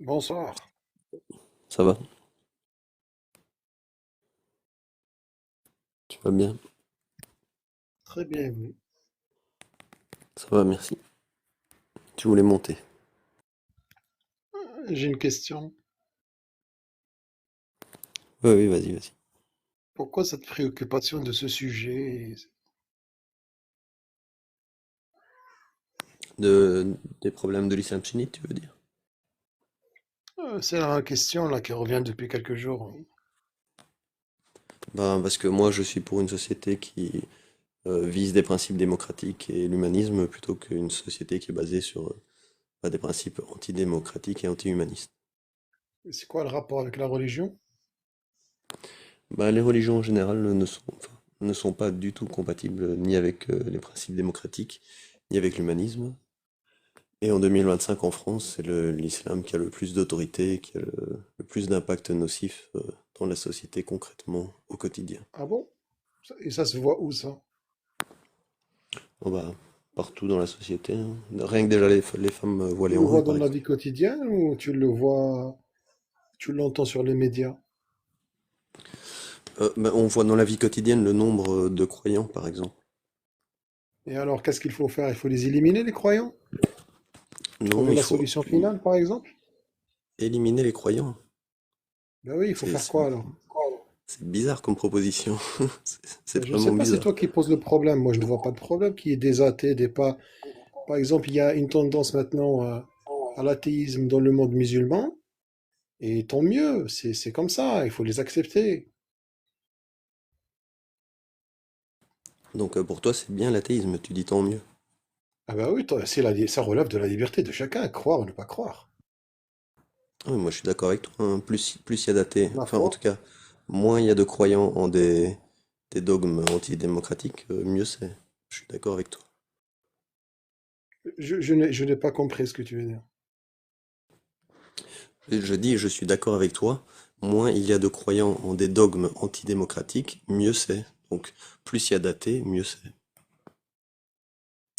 Bonsoir. Ça va? Tu vas bien? Très bien, oui. Ça va, merci. Tu voulais monter? J'ai une question. Oui, oui, vas-y, vas-y. Pourquoi cette préoccupation de ce sujet? Des problèmes de l'islam sunnite, tu veux dire? C'est la question là qui revient depuis quelques jours. Ben, parce que moi, je suis pour une société qui vise des principes démocratiques et l'humanisme plutôt qu'une société qui est basée sur des principes antidémocratiques et anti-humanistes. C'est quoi le rapport avec la religion? Ben, les religions en général ne sont pas du tout compatibles ni avec les principes démocratiques, ni avec l'humanisme. Et en 2025 en France, c'est l'islam qui a le plus d'autorité, qui a le plus d'impact nocif dans la société concrètement au quotidien. Ah bon? Et ça se voit où ça? Oh bah, partout dans la société, hein. Rien que déjà les femmes Tu voilées le en rue, vois dans par la exemple. vie quotidienne ou tu le vois, tu l'entends sur les médias? Bah, on voit dans la vie quotidienne le nombre de croyants, par exemple. Et alors, qu'est-ce qu'il faut faire? Il faut les éliminer, les croyants? Non, Trouver il la faut solution finale, par exemple? éliminer les croyants. Ben oui, il faut C'est faire c'est- quoi alors? c'est bizarre comme proposition. C'est Ben, je ne sais vraiment pas, c'est bizarre. toi qui poses le problème. Moi, je ne vois pas de problème qu'il y ait des athées, des pas. Par exemple, il y a une tendance maintenant à l'athéisme dans le monde musulman, et tant mieux, c'est comme ça, il faut les accepter. Donc pour toi, c'est bien l'athéisme, tu dis tant mieux. Ah bah oui, ça relève de la liberté de chacun, croire ou ne pas croire. Ah oui, moi je suis d'accord avec toi, hein. Plus il y a d'athées, Ma enfin en foi, tout cas, moins il y a de croyants en des dogmes antidémocratiques, mieux c'est. Je suis d'accord avec toi. je n'ai pas compris ce que tu veux dire. Et je dis, je suis d'accord avec toi, moins il y a de croyants en des dogmes antidémocratiques, mieux c'est. Donc plus il y a d'athées, mieux c'est.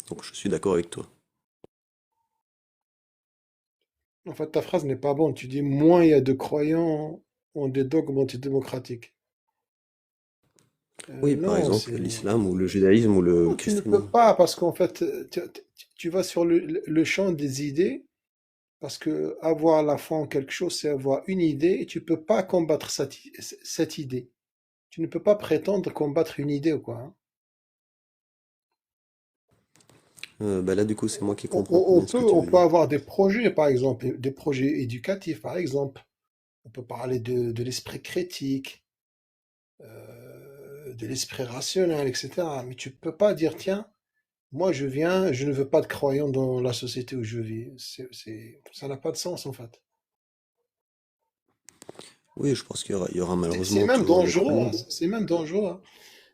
Donc je suis d'accord avec toi. En fait, ta phrase n'est pas bonne. Tu dis moins il y a de croyants en des dogmes antidémocratiques. Oui, par Non, exemple l'islam ou le judaïsme ou le non, tu ne peux christianisme. pas, parce qu'en fait, tu vas sur le champ des idées. Parce que avoir la foi en quelque chose, c'est avoir une idée et tu peux pas combattre cette idée. Tu ne peux pas prétendre combattre une idée ou quoi, hein. Bah là du coup c'est moi qui On, comprends pas on- on bien ce que peut, tu on veux peut dire. avoir des projets, par exemple, des projets éducatifs, par exemple. On peut parler de l'esprit critique, de l'esprit rationnel, etc. Mais tu peux pas dire, tiens, moi je viens, je ne veux pas de croyants dans la société où je vis. Ça n'a pas de sens en fait. Oui, je pense il y aura C'est malheureusement même toujours des dangereux, hein. croyants. C'est même dangereux, hein.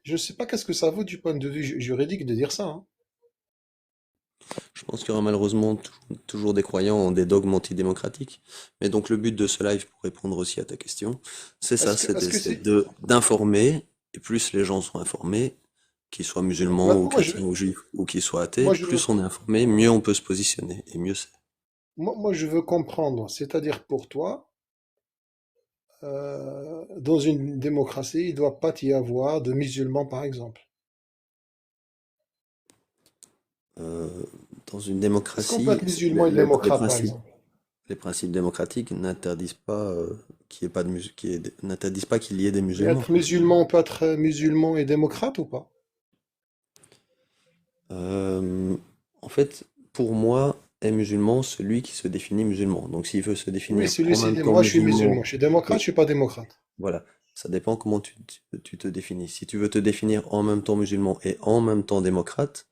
Je ne sais pas qu'est-ce que ça vaut du point de vue juridique de dire ça, hein. Je pense qu'il y aura malheureusement toujours des croyants en des dogmes antidémocratiques. Mais donc le but de ce live, pour répondre aussi à ta question, c'est ça, Est-ce que c'est... d'informer, et plus les gens sont informés, qu'ils soient musulmans ou Moi, chrétiens ou juifs, ou qu'ils soient athées, moi, je veux, plus on est informé, mieux on peut se positionner, et mieux c'est. moi, je veux comprendre. C'est-à-dire pour toi, dans une démocratie, il ne doit pas y avoir de musulmans, par exemple. Euh, dans une Est-ce qu'on peut démocratie, être musulman et démocrate, par exemple? les principes démocratiques n'interdisent pas qu'il y ait pas de n'interdisent pas qu'il y ait des Mais musulmans. être musulman, on peut être musulman et démocrate ou pas? Euh, en fait, pour moi, est musulman celui qui se définit musulman. Donc, s'il veut se Oui, définir en celui-ci, même temps moi, je suis musulman. musulman, Je suis démocrate, je et suis pas démocrate. voilà, ça dépend comment tu te définis. Si tu veux te définir en même temps musulman et en même temps démocrate,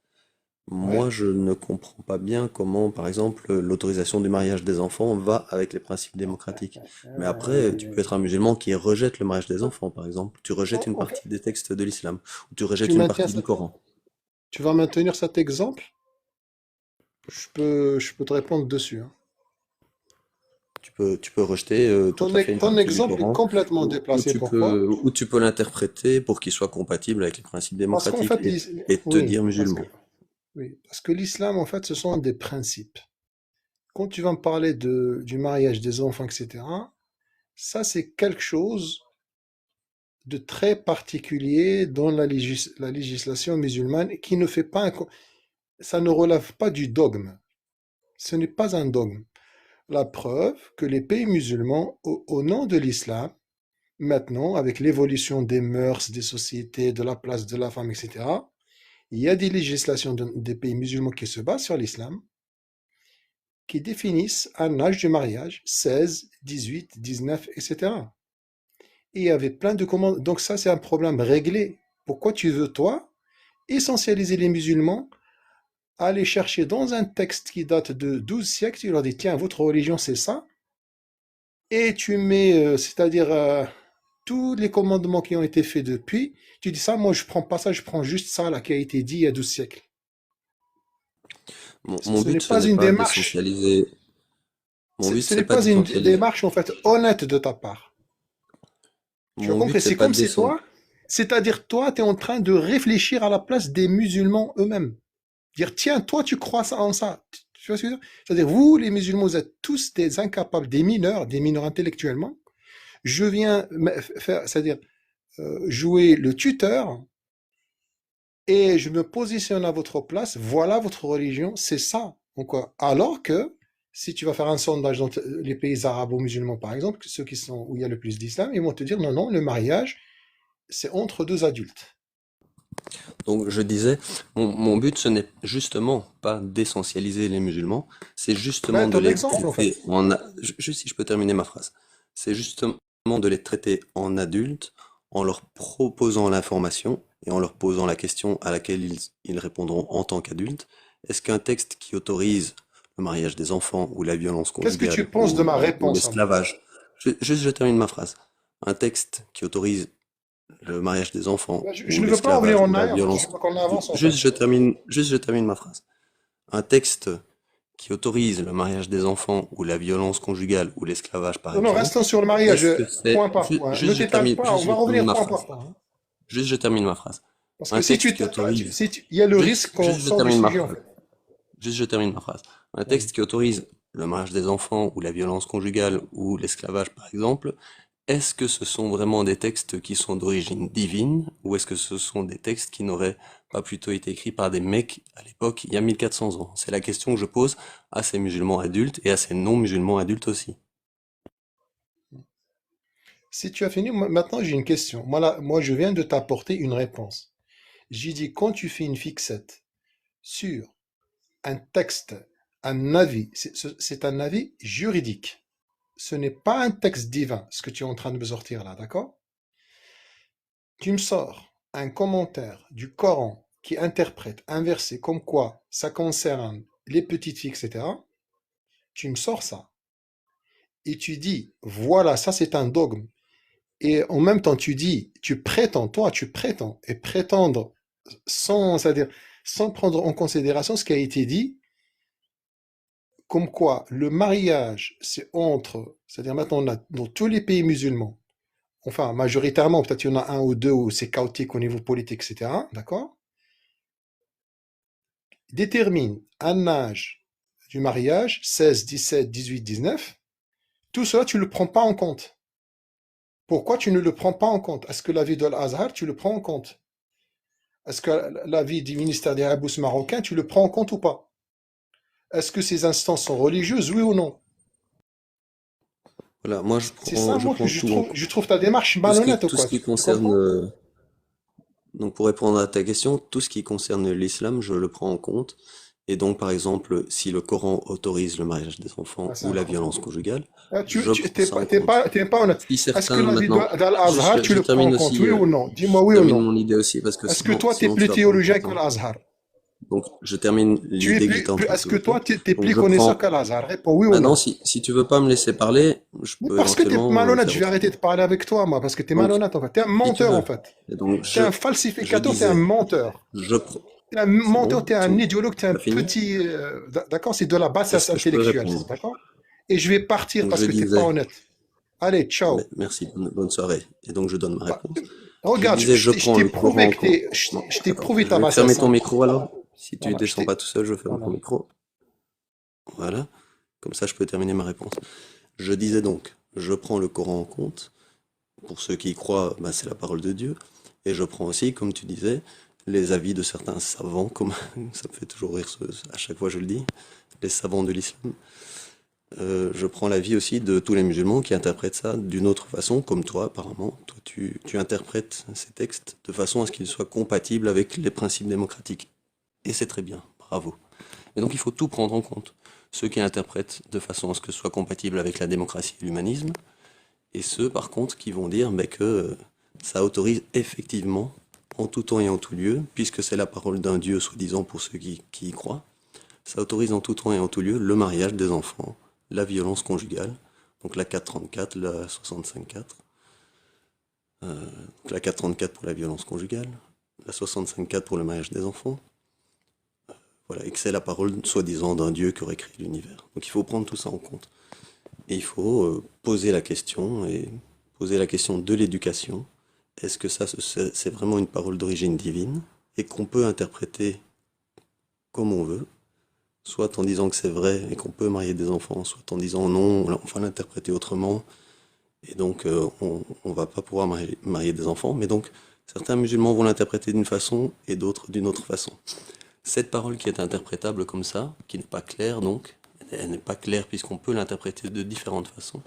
moi, Ouais. je ne comprends pas bien comment, par exemple, l'autorisation du mariage des enfants va avec les principes démocratiques. Mais après, tu peux être un musulman qui rejette le mariage des enfants, par exemple. Tu rejettes une Ok. partie des textes de l'islam, ou tu Tu rejettes une maintiens partie du ça. Coran. Tu vas maintenir cet exemple? Je peux te répondre dessus, hein. Tu peux rejeter tout à fait une Ton partie du exemple est Coran, complètement déplacé. Pourquoi? ou tu peux l'interpréter pour qu'il soit compatible avec les principes Parce qu'en démocratiques fait, et te oui, dire musulman. oui, parce que l'islam, en fait, ce sont des principes. Quand tu vas me parler du mariage des enfants, etc., ça c'est quelque chose de très particulier dans la législation musulmane qui ne fait pas ça ne relève pas du dogme. Ce n'est pas un dogme. La preuve que les pays musulmans, au nom de l'islam, maintenant, avec l'évolution des mœurs, des sociétés, de la place de la femme, etc., il y a des législations des pays musulmans qui se basent sur l'islam, qui définissent un âge du mariage, 16, 18, 19, etc. Et il y avait plein de commandes. Donc ça, c'est un problème réglé. Pourquoi tu veux, toi, essentialiser les musulmans, aller chercher dans un texte qui date de 12 siècles, tu leur dis, tiens, votre religion, c'est ça, et tu mets, c'est-à-dire tous les commandements qui ont été faits depuis, tu dis ça, moi je prends pas ça, je prends juste ça là qui a été dit il y a 12 siècles. Mon Ce n'est but, ce pas n'est une pas démarche, d'essentialiser. Mon but, ce c'est n'est pas pas une d'essentialiser. démarche en fait honnête de ta part. Tu as Mon but, compris? c'est C'est pas comme c'est d'essentialiser. toi, c'est-à-dire toi, tu es en train de réfléchir à la place des musulmans eux-mêmes. Dire, tiens, toi, tu crois ça en ça. Tu vois ce que je veux dire? C'est-à-dire, vous, les musulmans, vous êtes tous des incapables, des mineurs intellectuellement. Je viens faire, c'est-à-dire jouer le tuteur et je me positionne à votre place. Voilà votre religion, c'est ça. Donc, alors que si tu vas faire un sondage dans les pays arabo-musulmans, par exemple, ceux qui sont où il y a le plus d'islam, ils vont te dire non, non, le mariage, c'est entre deux adultes. Donc, je disais, mon but, ce n'est justement pas d'essentialiser les musulmans, c'est Ben, justement de ton les exemple, en traiter fait. juste si je peux terminer ma phrase. C'est justement de les traiter en adultes, en leur proposant l'information et en leur posant la question à laquelle ils répondront en tant qu'adultes. Est-ce qu'un texte qui autorise le mariage des enfants ou la violence Qu'est-ce que tu conjugale penses de ma ou réponse à moi? l'esclavage, juste je termine ma phrase. Un texte qui autorise le mariage des enfants Ben, je ou ne veux pas revenir l'esclavage ou en la arrière, en fait. Je violence. veux qu'on avance, en fait. Juste je termine ma phrase. Un texte qui autorise le mariage des enfants ou la violence conjugale ou l'esclavage par Non, non, exemple, restons sur le mariage, est-ce que c'est point par point. Ne t'étale pas, on va revenir point par point, hein. juste je termine ma phrase. Parce que Un si texte tu qui t'étales, autorise il y a le risque qu'on juste je sort du termine ma sujet, en phrase. fait. Juste je termine ma phrase. Un Vas-y. texte qui autorise le mariage des enfants ou la violence conjugale ou l'esclavage par exemple, est-ce que ce sont vraiment des textes qui sont d'origine divine ou est-ce que ce sont des textes qui n'auraient pas plutôt été écrits par des mecs à l'époque, il y a 1400 ans? C'est la question que je pose à ces musulmans adultes et à ces non-musulmans adultes aussi. Si tu as fini, maintenant j'ai une question. Moi, là, moi, je viens de t'apporter une réponse. J'ai dit, quand tu fais une fixette sur un texte, un avis, c'est un avis juridique. Ce n'est pas un texte divin, ce que tu es en train de me sortir là, d'accord? Tu me sors un commentaire du Coran qui interprète un verset comme quoi ça concerne les petites filles, etc. Tu me sors ça. Et tu dis, voilà, ça c'est un dogme. Et en même temps, tu dis, tu prétends, toi, tu prétends, et prétendre sans, c'est-à-dire, sans prendre en considération ce qui a été dit, comme quoi le mariage, c'est entre, c'est-à-dire maintenant, on a, dans tous les pays musulmans, enfin, majoritairement, peut-être il y en a un ou deux où c'est chaotique au niveau politique, etc., d'accord, détermine un âge du mariage, 16, 17, 18, 19, tout cela, tu ne le prends pas en compte. Pourquoi tu ne le prends pas en compte? Est-ce que l'avis de l'Azhar, tu le prends en compte? Est-ce que l'avis du ministère des Habous marocain, tu le prends en compte ou pas? Est-ce que ces instances sont religieuses, oui ou non? Voilà, moi C'est ça, je moi, que prends tout en je compte. trouve ta démarche malhonnête, Tout ce quoi. qui Tu concerne, comprends? donc pour répondre à ta question, tout ce qui concerne l'islam, je le prends en compte. Et donc, par exemple, si le Coran autorise le mariage des Ah, enfants c'est ou la violence incroyable. conjugale, Ah, je prends ça en compte. t'es pas honnête. Si Est-ce que certains l'avis maintenant, d'Al-Azhar, tu je le prends en termine compte, aussi, oui ou non? Dis-moi je oui ou termine non. mon idée aussi parce que Est-ce que toi, tu es sinon plus tu vas prendre ton théologien que temps. l'Azhar? Donc, je termine l'idée que j'étais en train de Est-ce que toi, développer. tu es Donc, plus je connaisseur prends, que l'Azhar? Réponds oui ou maintenant, non. si tu veux pas me laisser parler, je Mais peux parce que tu es éventuellement malhonnête, faire je vais arrêter autrement. de parler avec toi, moi, parce que tu es Donc, malhonnête, en fait. Tu es un si tu menteur, en veux. fait. Et donc, Tu es un je falsificateur, tu es un disais, menteur. je, pr- T'es un c'est menteur, bon, t'es un idéologue, t'es un t'as fini? petit. D'accord, c'est de la bassesse Est-ce que je peux intellectuelle, ça, répondre? d'accord? Et je vais partir Donc, parce je que t'es pas disais, honnête. Allez, ciao. merci, bonne soirée. Et donc, je donne ma Bah, réponse. Je regarde, disais, je je prends t'ai le Coran prouvé en que compte. Non, je t'ai attends, prouvé je ta vais fermer bassesse, ton hein. micro alors. Si tu Voilà, descends pas tout seul, je ferme ton voilà. micro. Voilà. Comme ça, je peux terminer ma réponse. Je disais donc, je prends le Coran en compte. Pour ceux qui y croient, bah, c'est la parole de Dieu. Et je prends aussi, comme tu disais, les avis de certains savants, comme ça me fait toujours rire à chaque fois que je le dis, les savants de l'islam. Je prends l'avis aussi de tous les musulmans qui interprètent ça d'une autre façon, comme toi apparemment. Toi, tu interprètes ces textes de façon à ce qu'ils soient compatibles avec les principes démocratiques. Et c'est très bien, bravo. Et donc il faut tout prendre en compte. Ceux qui interprètent de façon à ce que ce soit compatible avec la démocratie et l'humanisme, et ceux par contre qui vont dire que ça autorise effectivement, en tout temps et en tout lieu, puisque c'est la parole d'un Dieu soi-disant pour ceux qui y croient, ça autorise en tout temps et en tout lieu le mariage des enfants, la violence conjugale, donc la 434, la 65-4, donc la 434 pour la violence conjugale, la 65-4 pour le mariage des enfants, voilà, et que c'est la parole soi-disant d'un Dieu qui aurait créé l'univers. Donc il faut prendre tout ça en compte. Et il faut poser la question, et poser la question de l'éducation. Est-ce que ça, c'est vraiment une parole d'origine divine, et qu'on peut interpréter comme on veut, soit en disant que c'est vrai et qu'on peut marier des enfants, soit en disant non, on va l'interpréter autrement, et donc on va pas pouvoir marier des enfants, mais donc certains musulmans vont l'interpréter d'une façon et d'autres d'une autre façon. Cette parole qui est interprétable comme ça, qui n'est pas claire donc, elle n'est pas claire puisqu'on peut l'interpréter de différentes façons.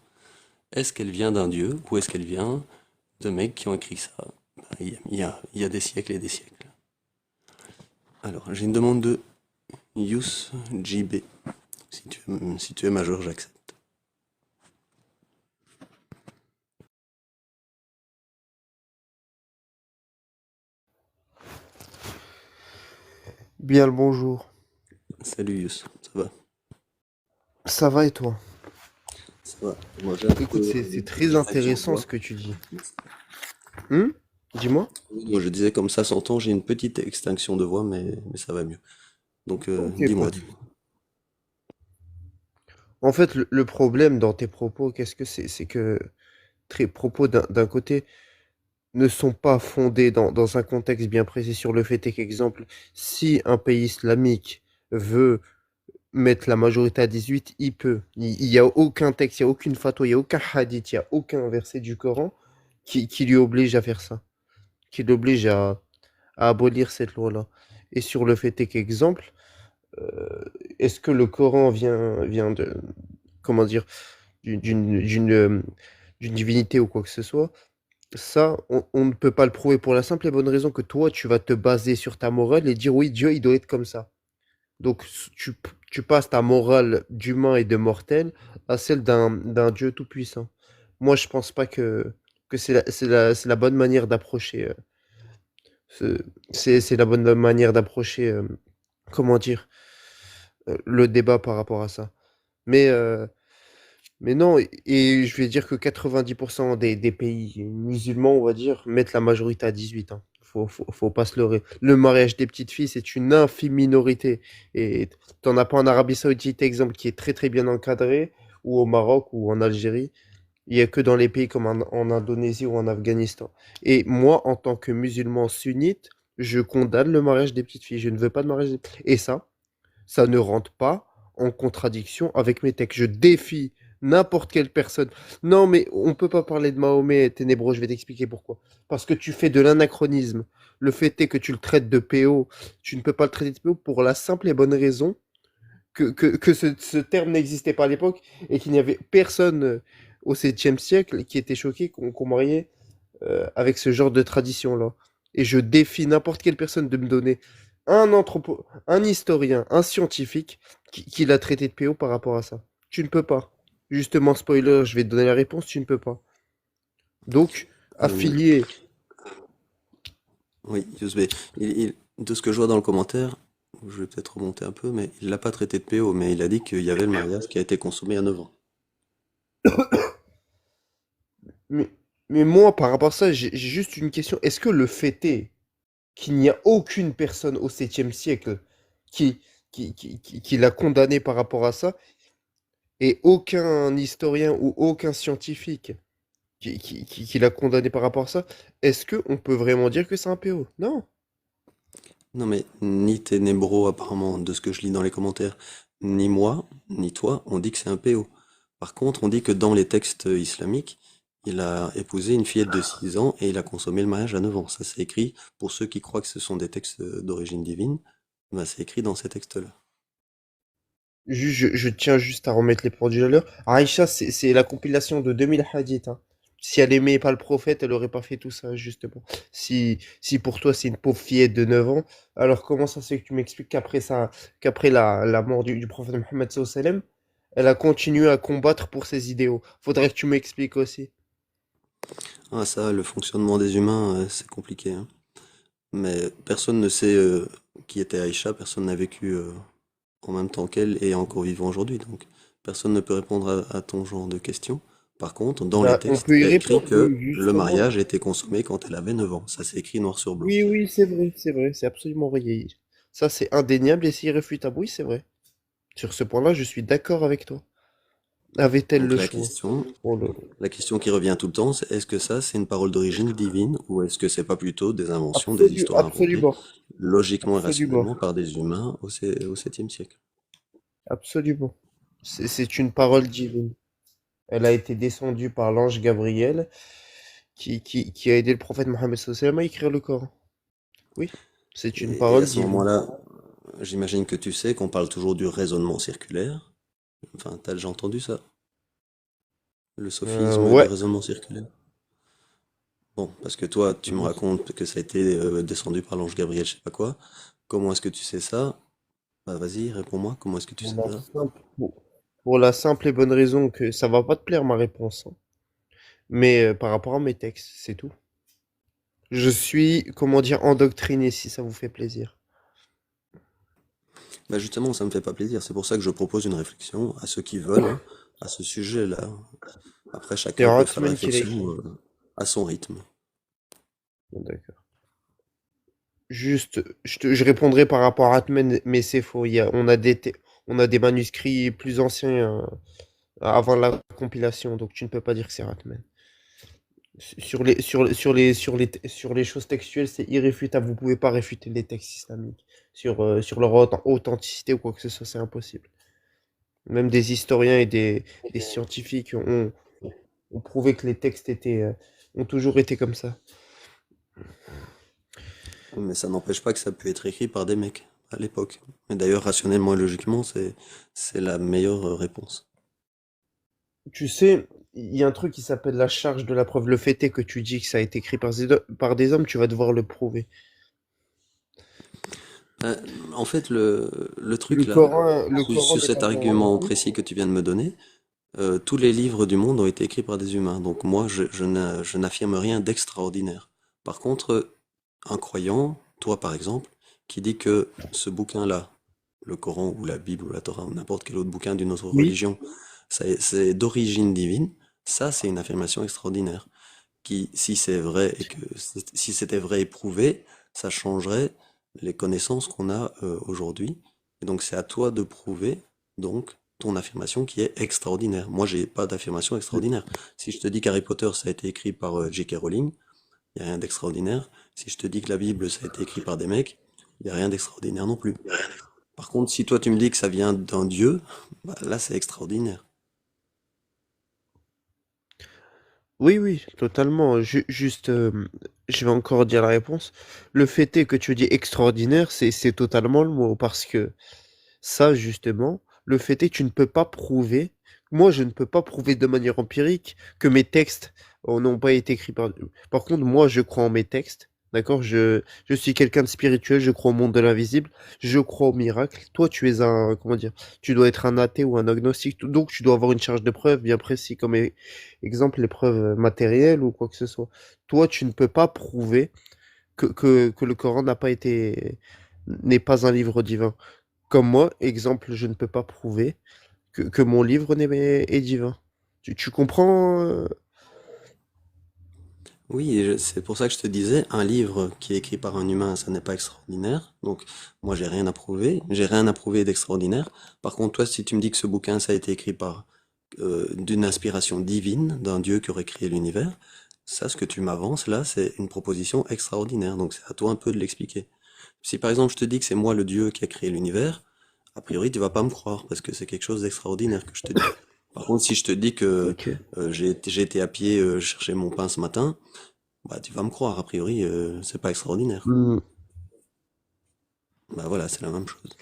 Est-ce qu'elle vient d'un dieu ou est-ce qu'elle vient de mecs qui ont écrit ça il y a des siècles et des siècles. Alors, j'ai une demande de Yous JB. Si tu es majeur, j'accepte. Bien le bonjour. Salut Yous, ça va? Ça va et toi? Ça va. Moi, j'ai un Écoute, peu c'est une très extinction de intéressant ce voix. que tu dis. Hum? Dis-moi. Moi, je disais comme ça, s'entend, j'ai une petite extinction de voix, mais ça va mieux. Donc, Ok, dis-moi, écoute. dis-moi. En fait, le problème dans tes propos, qu'est-ce que c'est? C'est que tes propos, d'un côté, ne sont pas fondés dans un contexte bien précis sur le fait est qu'exemple, si un pays islamique veut mettre la majorité à 18, il peut. Il y a aucun texte, il y a aucune fatwa, il y a aucun hadith, il y a aucun verset du Coran qui lui oblige à faire ça, qui l'oblige à abolir cette loi-là. Et sur le fait est qu'exemple, est-ce que le Coran vient de, comment dire, d'une d'une- d'une, euh, d'une divinité ou quoi que ce soit? Ça, on ne peut pas le prouver pour la simple et bonne raison que toi, tu vas te baser sur ta morale et dire oui, Dieu, il doit être comme ça. Donc, tu passes ta morale d'humain et de mortel à celle d'un Dieu tout-puissant. Moi, je pense pas que c'est la bonne manière d'approcher. Ce- c'est la bonne manière d'approcher, comment dire, le débat par rapport à ça. Mais, euh, mais non, et je vais dire que 90% des pays musulmans, on va dire, mettent la majorité à 18 ans. Faut pas se leurrer. Le mariage des petites filles, c'est une infime minorité. Et t'en as pas en Arabie Saoudite, exemple, qui est très très bien encadré, ou au Maroc, ou en Algérie. Il y a que dans les pays comme en Indonésie ou en Afghanistan. Et moi, en tant que musulman sunnite, je condamne le mariage des petites filles. Je ne veux pas de mariage des... Et ça ne rentre pas en contradiction avec mes textes. Je défie n'importe quelle personne. Non, mais on peut pas parler de Mahomet ténébreux, je vais t'expliquer pourquoi. Parce que tu fais de l'anachronisme. Le fait est que tu le traites de PO. Tu ne peux pas le traiter de PO pour la simple et bonne raison que ce terme n'existait pas à l'époque et qu'il n'y avait personne au 7e siècle qui était choqué qu'on mariait avec ce genre de tradition-là. Et je défie n'importe quelle personne de me donner un historien, un scientifique qui l'a traité de PO par rapport à ça. Tu ne peux pas. Justement, spoiler, je vais te donner la réponse, tu ne peux pas. Donc, Euh, affilié. oui, Yous B. De ce que je vois dans le commentaire, je vais peut-être remonter un peu, mais il l'a pas traité de PO, mais il a dit qu'il y avait le mariage qui a été consommé à 9 ans. Mais, mais moi, par rapport à ça, j'ai juste une question. Est-ce que le fait est qu'il n'y a aucune personne au 7e siècle qui, qui l'a condamné par rapport à ça, et aucun historien ou aucun scientifique qui l'a condamné par rapport à ça, est-ce qu'on peut vraiment dire que c'est un PO? Non. Non mais ni Ténébro apparemment, de ce que je lis dans les commentaires, ni moi, ni toi, on dit que c'est un PO. Par contre, on dit que dans les textes islamiques, il a épousé une fillette de 6 ans et il a consommé le mariage à 9 ans. Ça, c'est écrit, pour ceux qui croient que ce sont des textes d'origine divine, bah, c'est écrit dans ces textes-là. Je tiens juste à remettre les produits à l'heure. Aïcha, c'est la compilation de 2000 hadiths, hein. Si elle aimait pas le prophète, elle aurait pas fait tout ça, justement. Si pour toi c'est une pauvre fillette de 9 ans, alors comment ça se fait que tu m'expliques qu'après la mort du prophète Mohammed sallallahu alayhi wa sallam, elle a continué à combattre pour ses idéaux? Faudrait que tu m'expliques aussi. Ah, ça, le fonctionnement des humains, c'est compliqué, hein. Mais personne ne sait qui était Aïcha, personne n'a vécu en même temps qu'elle et est encore vivant aujourd'hui. Donc, personne ne peut répondre à ton genre de questions. Par contre, dans les Bah, on textes, peut il y y a écrit répondre, que le justement. mariage a été consommé quand elle avait 9 ans. Ça, c'est écrit noir sur blanc. Oui, oui, c'est vrai, c'est absolument vrai. Ça, c'est indéniable et c'est irréfutable. Oui, c'est vrai. Sur ce point-là, je suis d'accord avec toi. Avait-elle Donc, le choix? Oh là là. la question qui revient tout le temps, c'est est-ce que ça, c'est une parole d'origine divine ou est-ce que c'est pas plutôt des inventions, des histoires inventées Absolument, logiquement et absolument, rationnellement par des humains au 7e siècle? absolument. C'est une parole divine. Elle a été descendue par l'ange Gabriel qui a aidé le prophète Mohammed sallallahu alayhi wa sallam à écrire le Coran. Oui, c'est une Et à parole ce divine. moment-là, j'imagine que tu sais qu'on parle toujours du raisonnement circulaire. Enfin, t'as déjà entendu ça? Le sophisme du Ouais, raisonnement circulaire. Bon, parce que toi, tu me racontes que ça a été descendu par l'ange Gabriel, je sais pas quoi. Comment est-ce que tu sais ça? Bah vas-y, réponds-moi. Comment est-ce que tu pour sais la ça? pour la simple et bonne raison que ça va pas te plaire ma réponse, hein. Mais par rapport à mes textes, c'est tout. Je suis, comment dire, endoctriné si ça vous fait plaisir. Bah justement, ça me fait pas plaisir. C'est pour ça que je propose une réflexion à ceux qui veulent, hein, à ce sujet-là. Après, C'est chacun peut faire la Hartman qui l'a réflexion écrit. à son rythme. Bon, d'accord. Juste, je répondrai par rapport à Atman, mais c'est faux. On a des manuscrits plus anciens avant la compilation, donc tu ne peux pas dire que c'est Atman. Sur les choses textuelles, c'est irréfutable. Vous pouvez pas réfuter les textes islamiques. Sur leur authenticité ou quoi que ce soit, c'est impossible. Même des historiens et des scientifiques ont prouvé que les textes ont toujours été comme ça. Mais ça n'empêche pas que ça peut être écrit par des mecs à l'époque. Mais d'ailleurs, rationnellement et logiquement, c'est la meilleure réponse. Tu sais, il y a un truc qui s'appelle la charge de la preuve. Le fait est que tu dis que ça a été écrit par des hommes, tu vas devoir le prouver. Euh, En fait, le truc Le là, Coran, le Coran sur n'est pas cet inventé. argument précis que tu viens de me donner, tous les livres du monde ont été écrits par des humains. Donc moi, je n'affirme rien d'extraordinaire. Par contre, un croyant, toi par exemple, qui dit que ce bouquin-là, le Coran ou la Bible ou la Torah ou n'importe quel autre bouquin d'une autre Oui. religion, c'est d'origine divine, ça c'est une affirmation extraordinaire. Qui, si c'est vrai et que si c'était vrai et prouvé, ça changerait les connaissances qu'on a aujourd'hui. Et donc c'est à toi de prouver donc ton affirmation qui est extraordinaire. Moi, j'ai pas d'affirmation extraordinaire. Si je te dis qu'Harry Potter ça a été écrit par J.K. Rowling, il y a rien d'extraordinaire. Si je te dis que la Bible ça a été écrit par des mecs, il y a rien d'extraordinaire non plus. Par contre, si toi tu me dis que ça vient d'un dieu, bah, là c'est extraordinaire. Oui, oui, totalement. Juste, je vais encore dire la réponse. Le fait est que tu dis extraordinaire, c'est totalement le mot, parce que ça, justement, le fait est que tu ne peux pas prouver, moi, je ne peux pas prouver de manière empirique que mes textes n'ont pas été écrits par... Par contre, moi, je crois en mes textes, d'accord? Je suis quelqu'un de spirituel, je crois au monde de l'invisible, je crois au miracle. Toi, tu es un, comment dire, tu dois être un athée ou un agnostique, donc tu dois avoir une charge de preuve bien précis, comme exemple les preuves matérielles ou quoi que ce soit. Toi, tu ne peux pas prouver que le Coran n'est pas un livre divin. Comme moi, exemple, je ne peux pas prouver que mon livre est divin. Tu comprends? Oui, et c'est pour ça que je te disais, un livre qui est écrit par un humain, ça n'est pas extraordinaire. Donc, moi, j'ai rien à prouver d'extraordinaire. Par contre, toi, si tu me dis que ce bouquin, ça a été écrit par d'une inspiration divine, d'un Dieu qui aurait créé l'univers, ça, ce que tu m'avances là, c'est une proposition extraordinaire. Donc, c'est à toi un peu de l'expliquer. Si par exemple, je te dis que c'est moi le Dieu qui a créé l'univers, a priori, tu vas pas me croire parce que c'est quelque chose d'extraordinaire que je te dis. Par contre, si je te dis que Ok. j'ai été à pied chercher mon pain ce matin, bah tu vas me croire. A priori, c'est pas extraordinaire. Hmm. Bah voilà, c'est la même chose.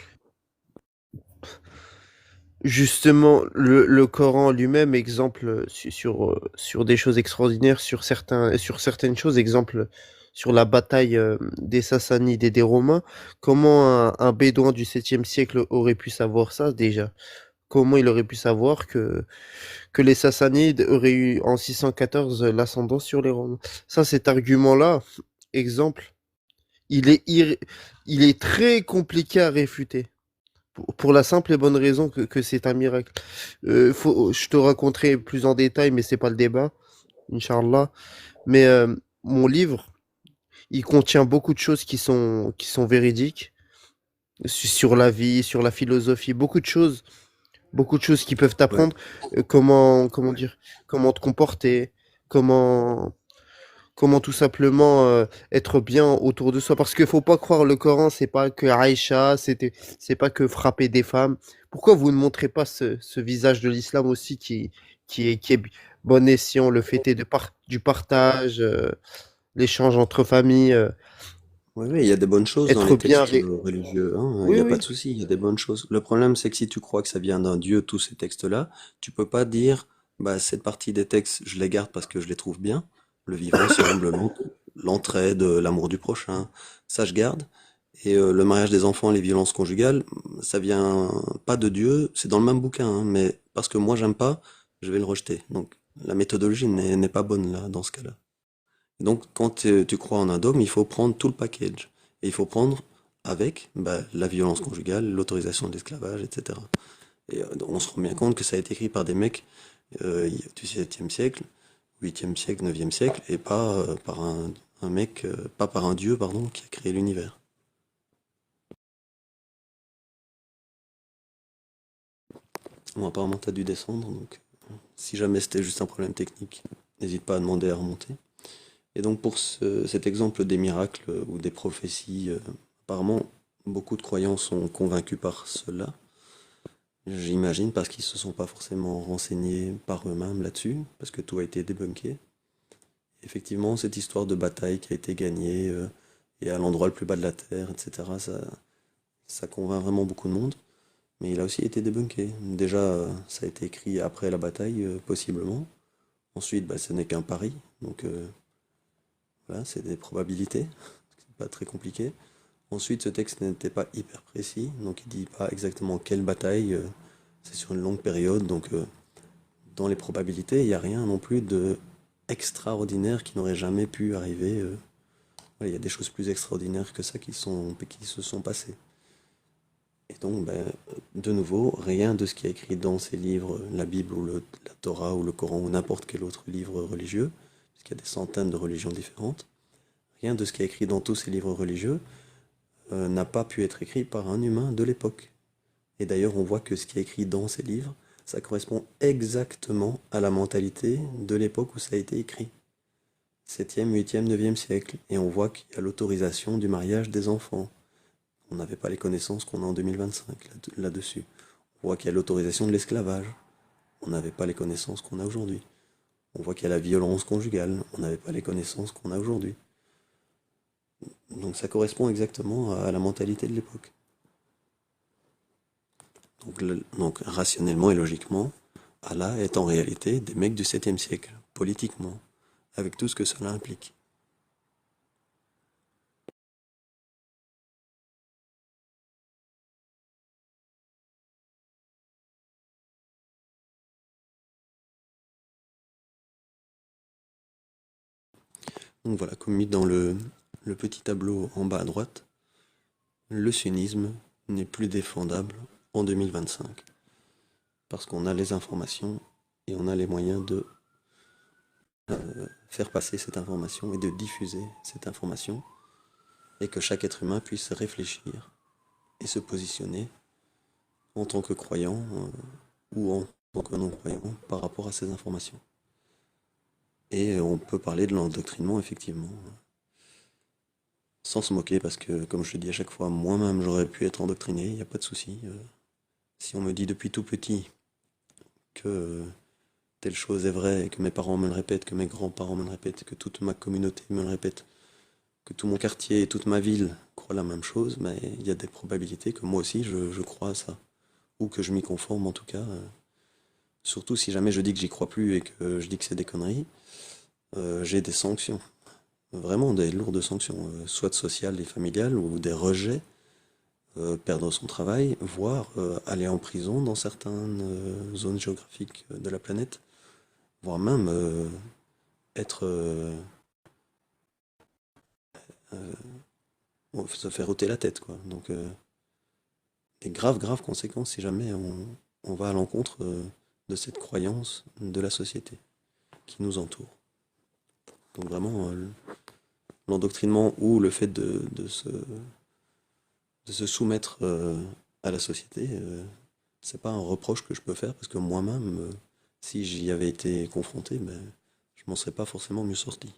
Justement, le Coran lui-même, exemple sur des choses extraordinaires, sur certaines choses, exemple sur la bataille des Sassanides et des Romains, comment un bédouin du 7e siècle aurait pu savoir ça déjà? Comment il aurait pu savoir que les Sassanides auraient eu en 614 l'ascendant sur les Romains? Ça, cet argument-là, exemple, il est, irré- il est très compliqué à réfuter. Pour la simple et bonne raison que c'est un miracle. Je te raconterai plus en détail, mais c'est pas le débat, Inch'Allah. Mais mon livre, il contient beaucoup de choses qui sont véridiques sur la vie, sur la philosophie, beaucoup de choses qui peuvent Ouais. t'apprendre comment dire, comment te comporter, comment, comment tout simplement être bien autour de soi. Parce qu'il faut pas croire le Coran, c'est pas que Aïcha, c'est pas que frapper des femmes. Pourquoi vous ne montrez pas ce visage de l'islam aussi qui est bon escient, le fait est du partage, l'échange entre familles, Oui, oui, il y a des bonnes choses dans être les bien. textes religieux, hein. Il Oui, n'y a pas oui. de souci, il y a des bonnes choses. Le problème, c'est que si tu crois que ça vient d'un Dieu, tous ces textes-là, tu peux pas dire, bah, cette partie des textes, je les garde parce que je les trouve bien. Le vivre ensemble, l'entraide, l'amour du prochain, ça je garde. Et le mariage des enfants, les violences conjugales, ça vient pas de Dieu, c'est dans le même bouquin, hein, mais parce que moi j'aime pas, je vais le rejeter. Donc la méthodologie n'est pas bonne là, dans ce cas-là. Donc, quand tu crois en un dogme, il faut prendre tout le package. Et il faut prendre avec bah, la violence conjugale, l'autorisation de l'esclavage, etc. Et on se rend bien compte que ça a été écrit par des mecs du 7e siècle, 8e siècle, 9e siècle, et pas par un mec, pas par un dieu, pardon, qui a créé l'univers. Bon, apparemment, t'as dû descendre, donc si jamais c'était juste un problème technique, n'hésite pas à demander à remonter. Et donc pour cet exemple des miracles ou des prophéties, apparemment beaucoup de croyants sont convaincus par cela. J'imagine parce qu'ils se sont pas forcément renseignés par eux-mêmes là-dessus, parce que tout a été débunké. Effectivement, cette histoire de bataille qui a été gagnée et à l'endroit le plus bas de la Terre, etc., ça convainc vraiment beaucoup de monde. Mais il a aussi été débunké. Déjà, ça a été écrit après la bataille, possiblement. Ensuite, bah, ce n'est qu'un pari, donc voilà, c'est des probabilités, c'est pas très compliqué. Ensuite, ce texte n'était pas hyper précis, donc il dit pas exactement quelle bataille, c'est sur une longue période, donc dans les probabilités, il n'y a rien non plus de extraordinaire qui n'aurait jamais pu arriver. Voilà, il y a des choses plus extraordinaires que ça qui se sont passées. Et donc, ben, de nouveau, rien de ce qui est écrit dans ces livres, la Bible ou la Torah ou le Coran ou n'importe quel autre livre religieux, puisqu'il y a des centaines de religions différentes, rien de ce qui est écrit dans tous ces livres religieux n'a pas pu être écrit par un humain de l'époque. Et d'ailleurs, on voit que ce qui est écrit dans ces livres, ça correspond exactement à la mentalité de l'époque où ça a été écrit. 7e, 8e, 9e siècle. Et on voit qu'il y a l'autorisation du mariage des enfants. On n'avait pas les connaissances qu'on a en 2025 là-dessus. On voit qu'il y a l'autorisation de l'esclavage. On n'avait pas les connaissances qu'on a aujourd'hui. On voit qu'il y a la violence conjugale. On n'avait pas les connaissances qu'on a aujourd'hui. Donc ça correspond exactement à la mentalité de l'époque. Donc rationnellement et logiquement, Allah est en réalité des mecs du 7e siècle, politiquement, avec tout ce que cela implique. Donc voilà, comme mis dans le petit tableau en bas à droite, le sunnisme n'est plus défendable en 2025, parce qu'on a les informations et on a les moyens de faire passer cette information et de diffuser cette information, et que chaque être humain puisse réfléchir et se positionner en tant que croyant ou en tant que non-croyant par rapport à ces informations. Et on peut parler de l'endoctrinement, effectivement, sans se moquer, parce que, comme je le dis à chaque fois, moi-même j'aurais pu être endoctriné, il n'y a pas de souci. Si on me dit depuis tout petit que telle chose est vraie, et que mes parents me le répètent, que mes grands-parents me le répètent, que toute ma communauté me le répète, que tout mon quartier et toute ma ville croient la même chose, mais il y a des probabilités que moi aussi je crois à ça. Ou que je m'y conforme en tout cas. Surtout si jamais je dis que j'y crois plus et que je dis que c'est des conneries, j'ai des sanctions. Vraiment des lourdes sanctions, soit sociales et familiales, ou des rejets, perdre son travail, voire aller en prison dans certaines zones géographiques de la planète, voire même être se faire ôter la tête, quoi. Donc des graves conséquences si jamais on va à l'encontre de cette croyance de la société qui nous entoure. Donc vraiment, l'endoctrinement ou le fait de se soumettre à la société, c'est pas un reproche que je peux faire parce que moi-même, si j'y avais été confronté, ben, je m'en serais pas forcément mieux sorti.